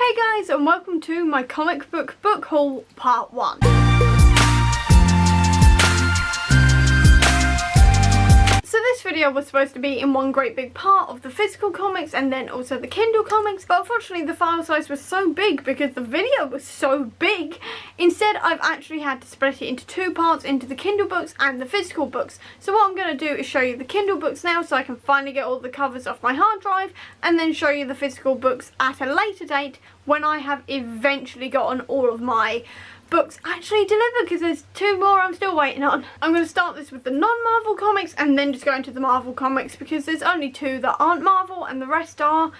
Hey guys, and welcome to my comic book haul part 1. So this video was supposed to be in one great big part of the physical comics and then also the Kindle comics, but unfortunately the file size was so big because the video was so big. Instead, I've actually had to split it into two parts, into the Kindle books and the physical books. So what I'm going to do is show you the Kindle books now so I can finally get all the covers off my hard drive, and then show you the physical books at a later date when I have eventually gotten all of my books actually delivered, because there's two more I'm still waiting on. I'm going to start this with the non-Marvel comics and then just go into the Marvel comics, because there's only two that aren't Marvel and the rest are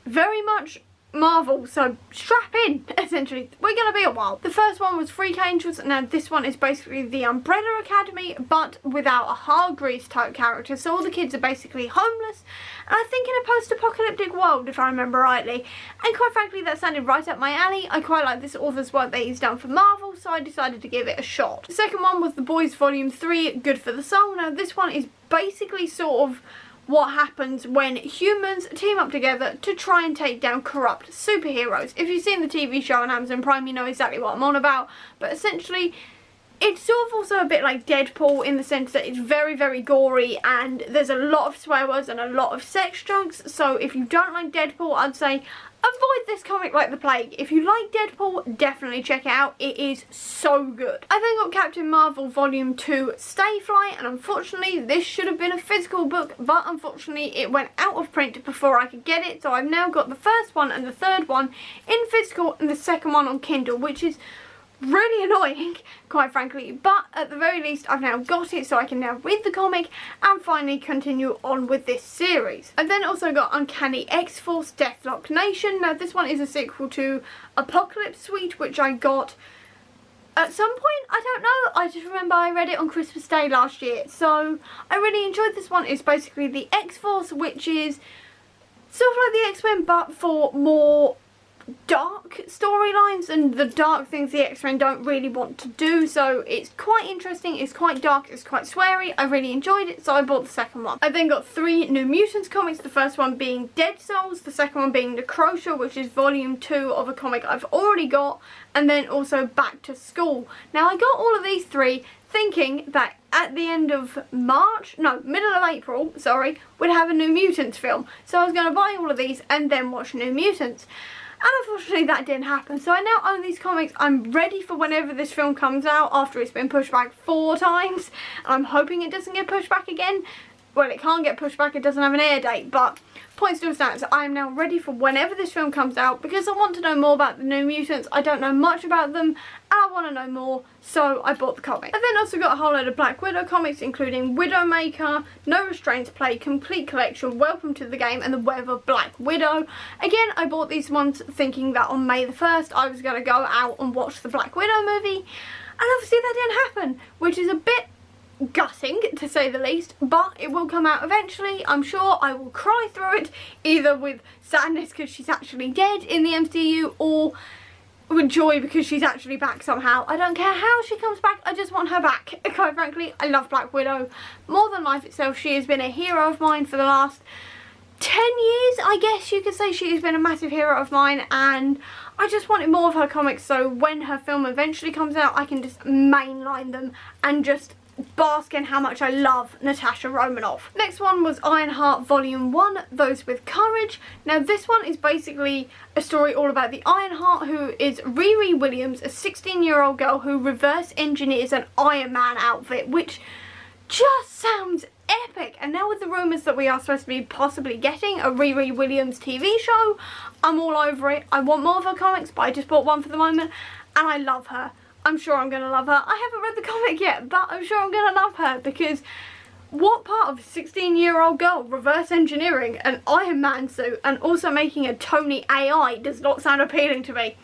very much Marvel, so strap in, essentially. We're going to be a while. The first one was Freak Angels. Now this one is basically the Umbrella Academy, but without a Hargreaves type character, so all the kids are basically homeless, and I think in a post-apocalyptic world, if I remember rightly, and quite frankly that sounded right up my alley. I quite like this author's work that he's done for Marvel, so I decided to give it a shot. The second one was The Boys Volume 3, Good for the Soul. Now this one is basically sort of what happens when humans team up together to try and take down corrupt superheroes. If you've seen the TV show on Amazon Prime, you know exactly what I'm on about, but essentially it's sort of also a bit like Deadpool in the sense that it's very, very gory and there's a lot of swear words and a lot of sex jokes. So if you don't like Deadpool, I'd say avoid this comic like the plague. If you like Deadpool, definitely check it out. It is so good. I then got Captain Marvel Volume 2 Stay Fly, and unfortunately this should have been a physical book, but unfortunately it went out of print before I could get it, so I've now got the first one and the third one in physical and the second one on Kindle, which is really annoying, quite frankly, but at the very least I've now got it, so I can now read the comic and finally continue on with this series. I've then also got Uncanny X-Force Deathlock Nation. Now this one is a sequel to Apocalypse Suite, which I got at some point, I don't know, I just remember I read it on Christmas Day last year, so I really enjoyed this one. It's basically the X-Force, which is sort of like the X-Men but for more dark storylines and the dark things the X-Men don't really want to do, so it's quite interesting, it's quite dark, it's quite sweary. I really enjoyed it, so I bought the second one. I then got 3 New Mutants comics, the first one being Dead Souls, the second one being Necrosha, which is volume 2 of a comic I've already got, and then also Back to School. Now I got all of these 3 thinking that at the end of March, no, middle of April, sorry, we'd have a New Mutants film, so I was going to buy all of these and then watch New Mutants. And unfortunately that didn't happen, so I now own these comics. I'm ready for whenever this film comes out after it's been pushed back 4 times. And I'm hoping it doesn't get pushed back again. Well, it can't get pushed back, it doesn't have an air date, but point still stands. I am now ready for whenever this film comes out because I want to know more about the New Mutants. I don't know much about them and I want to know more, so I bought the comic. I then also got a whole load of Black Widow comics, including Widowmaker, No Restraints Play, Complete Collection, Welcome to the Game, and The Web of Black Widow. Again, I bought these ones thinking that on May the 1st I was going to go out and watch the Black Widow movie, and obviously that didn't happen, which is a bit gutting to say the least, but it will come out eventually. I'm sure I will cry through it, either with sadness because she's actually dead in the MCU or with joy because she's actually back somehow. I don't care how she comes back, I just want her back. Quite frankly, I love Black Widow more than life itself. She has been a hero of mine for the last 10 years, I guess you could say. She has been a massive hero of mine and I just wanted more of her comics, so when her film eventually comes out I can just mainline them and just bask in how much I love Natasha Romanoff. Next one was Ironheart Volume 1, Those with Courage. Now this one is basically a story all about the Ironheart, who is Riri Williams, a 16-year-old girl who reverse engineers an Iron Man outfit, which just sounds epic. And now with the rumours that we are supposed to be possibly getting a Riri Williams TV show, I'm all over it. I want more of her comics, but I just bought one for the moment and I love her. I'm sure I'm going to love her. I haven't read the comic yet, but I'm sure I'm going to love her, because what part of a 16-year-old girl reverse engineering an Iron Man suit and also making a Tony AI does not sound appealing to me?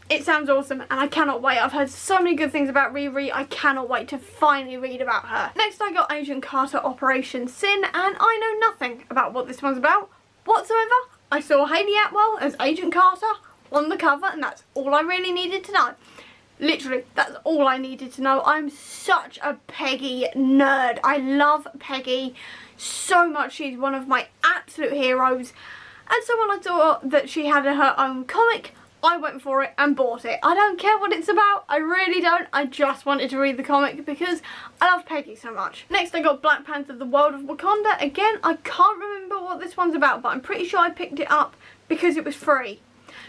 It sounds awesome and I cannot wait. I've heard so many good things about Riri. I cannot wait to finally read about her. Next I got Agent Carter Operation Sin, and I know nothing about what this one's about whatsoever. I saw Hayley Atwell as Agent Carter on the cover and that's all I really needed to know. Literally, that's all I needed to know. I'm such a Peggy nerd. I love Peggy so much. She's one of my absolute heroes And so when I saw that she had her own comic, I went for it and bought it. I don't care what it's about, I really don't. I just wanted to read the comic because I love Peggy so much. Next I got Black Panther, The World of Wakanda. Again, I can't remember what this one's about, but I'm pretty sure I picked it up because it was free.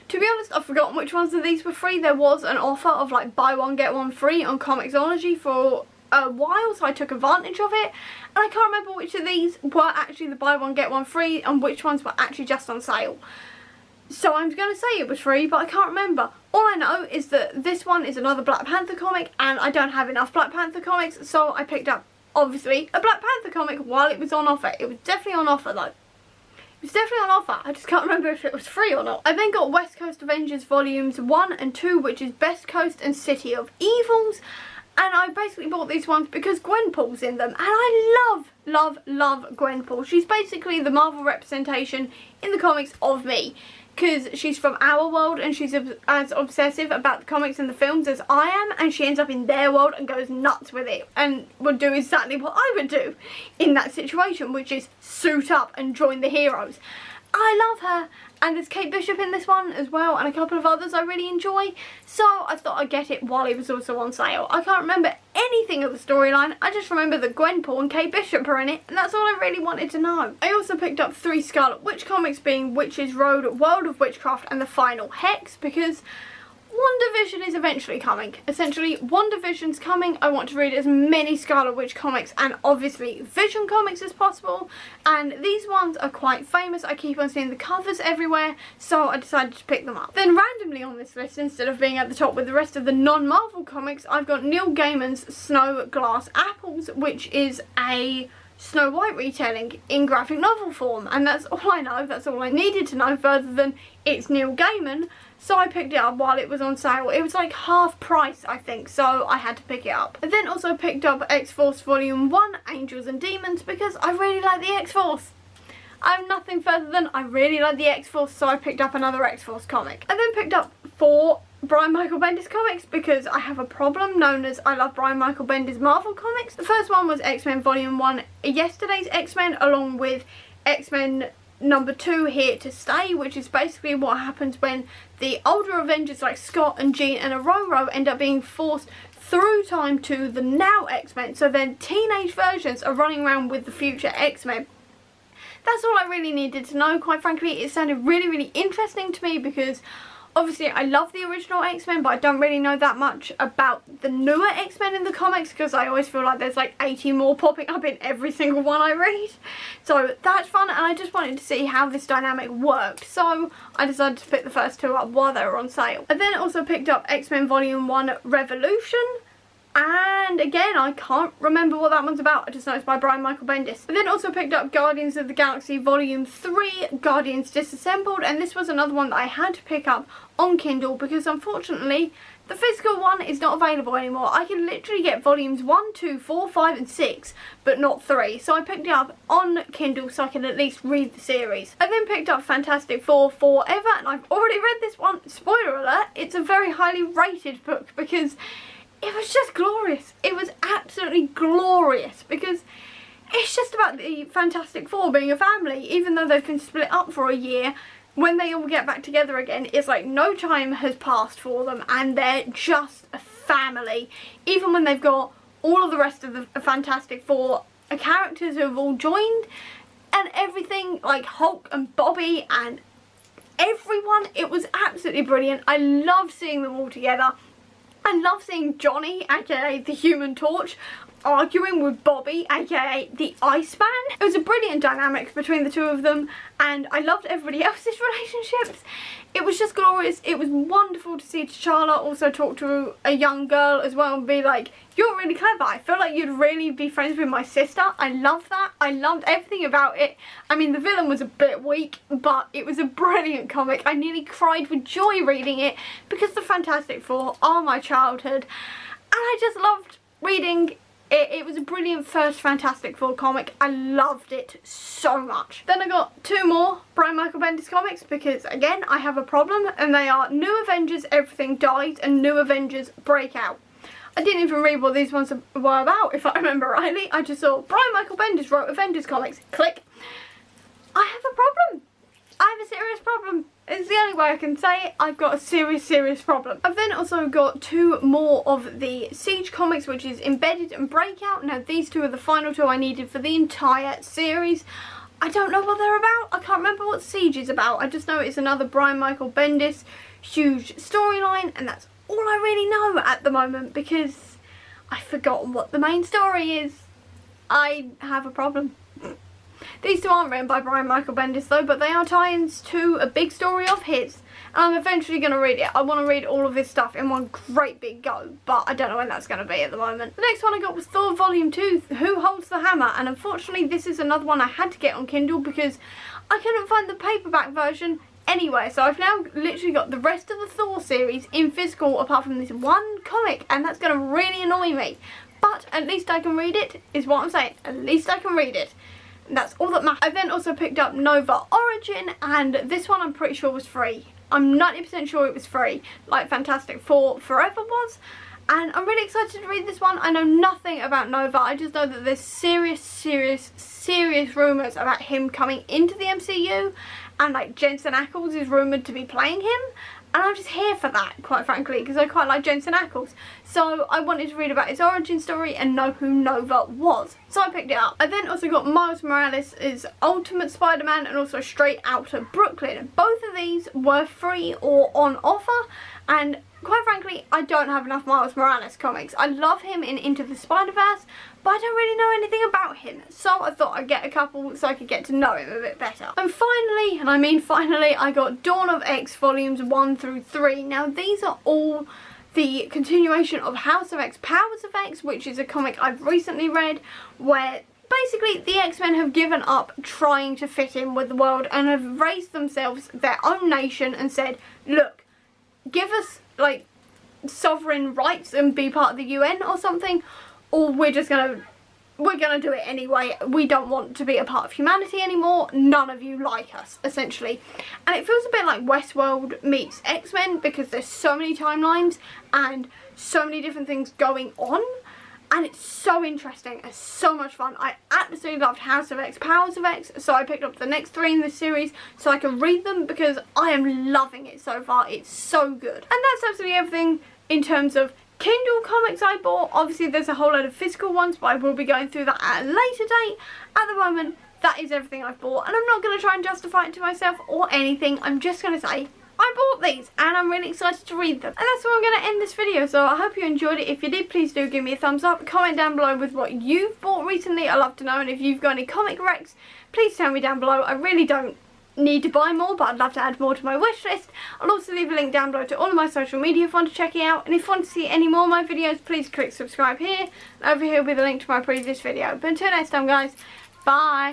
To be honest, I've forgotten which ones of these were free. There was an offer of like buy one get one free on Comixology for a while, so I took advantage of it, and I can't remember which of these were actually the buy one get one free and which ones were actually just on sale. So I'm going to say it was free, but I can't remember. All I know is that this one is another Black Panther comic, and I don't have enough Black Panther comics, so I picked up, obviously, a Black Panther comic while it was on offer. It was definitely on offer though. It was definitely on offer, I just can't remember if it was free or not. I then got West Coast Avengers Volumes 1 and 2, which is Best Coast and City of Evils. And I basically bought these ones because Gwenpool's in them. And I love Gwenpool. She's basically the Marvel representation in the comics of me. Because she's from our world and she's as obsessive about the comics and the films as I am. And she ends up in their world and goes nuts with it. And would do exactly what I would do in that situation, which is suit up and join the heroes. I love her. And there's Kate Bishop in this one as well, and a couple of others I really enjoy. So I thought I'd get it while it was also on sale. I can't remember anything of the storyline. I just remember that Gwenpool and Kate Bishop are in it, and that's all I really wanted to know. I also picked up 3 Scarlet Witch comics, being Witch's Road, World of Witchcraft, and The Final Hex, because WandaVision is eventually coming. Essentially, WandaVision's coming. I want to read as many Scarlet Witch comics and obviously Vision comics as possible. And these ones are quite famous. I keep on seeing the covers everywhere, so I decided to pick them up. Then randomly on this list, instead of being at the top with the rest of the non-Marvel comics, I've got Neil Gaiman's Snow Glass Apples, which is a Snow White retelling in graphic novel form. And that's all I know. That's all I needed to know further than it's Neil Gaiman. So I picked it up while it was on sale. It was like half price, I think, so I had to pick it up. I then also picked up X-Force Volume 1, Angels and Demons, because I really like the X-Force. I'm nothing further than I really like the X-Force, so I picked up another X-Force comic. I then picked up 4 Brian Michael Bendis comics because I have a problem known as I love Brian Michael Bendis Marvel comics. The first one was X-Men Volume 1, Yesterday's X-Men, along with X-Men number 2, Here to Stay, which is basically what happens when the older Avengers like Scott and Jean and Aurora end up being forced through time to the now X-Men, so their teenage versions are running around with the future X-Men. That's all I really needed to know. Quite frankly, it sounded really interesting to me because obviously I love the original X-Men, but I don't really know that much about the newer X-Men in the comics because I always feel like there's like 80 more popping up in every single one I read. So that's fun, and I just wanted to see how this dynamic worked. So I decided to pick the first 2 up while they were on sale. I then also picked up X-Men Volume 1 Revolution. And again, I can't remember what that one's about. I just know it's by Brian Michael Bendis. I then also picked up Guardians of the Galaxy Volume 3, Guardians Disassembled. And this was another one that I had to pick up on Kindle because unfortunately the physical one is not available anymore. I can literally get volumes 1, 2, 4, 5 and 6, but not 3. So I picked it up on Kindle so I can at least read the series. I then picked up Fantastic Four Forever, and I've already read this one. Spoiler alert, it's a very highly rated book because it was just glorious. It was absolutely glorious because it's just about the Fantastic Four being a family. Even though they've been split up for a year, when they all get back together again, it's like no time has passed for them and they're just a family. Even when they've got all of the rest of the Fantastic Four characters who have all joined and everything, like Hulk and Bobby and everyone, it was absolutely brilliant. I loved seeing them all together. I love seeing Johnny, aka the Human Torch, arguing with Bobby, aka the Iceman. It was a brilliant dynamic between the two of them, and I loved everybody else's relationships. It was just glorious. It was wonderful to see T'Challa also talk to a young girl as well and be like, you're really clever. I feel like you'd really be friends with my sister. I love that. I loved everything about it. I mean, the villain was a bit weak, but it was a brilliant comic. I nearly cried with joy reading it because the Fantastic Four are my childhood, and I just loved reading it was a brilliant first Fantastic Four comic. I loved it so much. Then I got 2 more Brian Michael Bendis comics because, again, I have a problem, and they are New Avengers Everything Dies and New Avengers Breakout. I didn't even read what these ones were about, if I remember rightly. I just saw Brian Michael Bendis wrote Avengers comics. Click. I have a problem. I have a serious problem. It's the only way I can say it. I've got a serious problem. I've then also got 2 more of the Siege comics, which is Embedded and Breakout. Now these 2 are the final 2 I needed for the entire series. I don't know what they're about. I can't remember what Siege is about. I just know it's another Brian Michael Bendis huge storyline, and that's all I really know at the moment because I've forgotten what the main story is. I have a problem. These 2 aren't written by Brian Michael Bendis though, but they are tie-ins to a big story of his. And I'm eventually going to read it. I want to read all of his stuff in one great big go, but I don't know when that's going to be at the moment. The next one I got was Thor Volume 2, Who Holds the Hammer? And unfortunately this is another one I had to get on Kindle because I couldn't find the paperback version anywhere. So I've now literally got the rest of the Thor series in physical apart from this one comic, and that's going to really annoy me. But at least I can read it, is what I'm saying. At least I can read it. That's all that matters. I then also picked up Nova Origin, and this one I'm pretty sure was free. I'm 90% sure it was free, like Fantastic Four Forever was. And I'm really excited to read this one. I know nothing about Nova. I just know that there's serious rumours about him coming into the MCU. And like Jensen Ackles is rumoured to be playing him. And I'm just here for that, quite frankly, because I quite like Jensen Ackles. So I wanted to read about his origin story and know who Nova was. So I picked it up. I then also got Miles Morales' Ultimate Spider-Man and also Straight Outta Brooklyn. Both of these were free or on offer, and quite frankly, I don't have enough Miles Morales comics. I love him in Into the Spider-Verse, but I don't really know anything about him. So I thought I'd get a couple so I could get to know him a bit better. And finally, and I mean finally, I got Dawn of X volumes 1 through 3. Now these are all the continuation of House of X, Powers of X, which is a comic I've recently read where basically the X-Men have given up trying to fit in with the world and have raised themselves their own nation and said, look, give us like sovereign rights and be part of the UN or something, or we're gonna do it anyway. We don't want to be a part of humanity anymore. None of you like us, essentially. And it feels a bit like Westworld meets X-Men because there's so many timelines and so many different things going on. And it's so interesting and so much fun. I absolutely loved House of X, Powers of X, so I picked up the next 3 in this series so I can read them because I am loving it so far. It's so good. And that's absolutely everything in terms of Kindle comics I bought. Obviously there's a whole load of physical ones, but I will be going through that at a later date. At the moment, that is everything I've bought, and I'm not going to try and justify it to myself or anything. I'm just going to say I bought these and I'm really excited to read them. And that's where I'm going to end this video, so I hope you enjoyed it. If you did, please do give me a thumbs up. Comment down below with what you've bought recently. I love to know, and if you've got any comic recs, please tell me down below. I really don't need to buy more, but I'd love to add more to my wish list. I'll also leave a link down below to all of my social media if you want to check it out, and if you want to see any more of my videos, please click subscribe here. Over here will be the link to my previous video. But until next time guys, bye.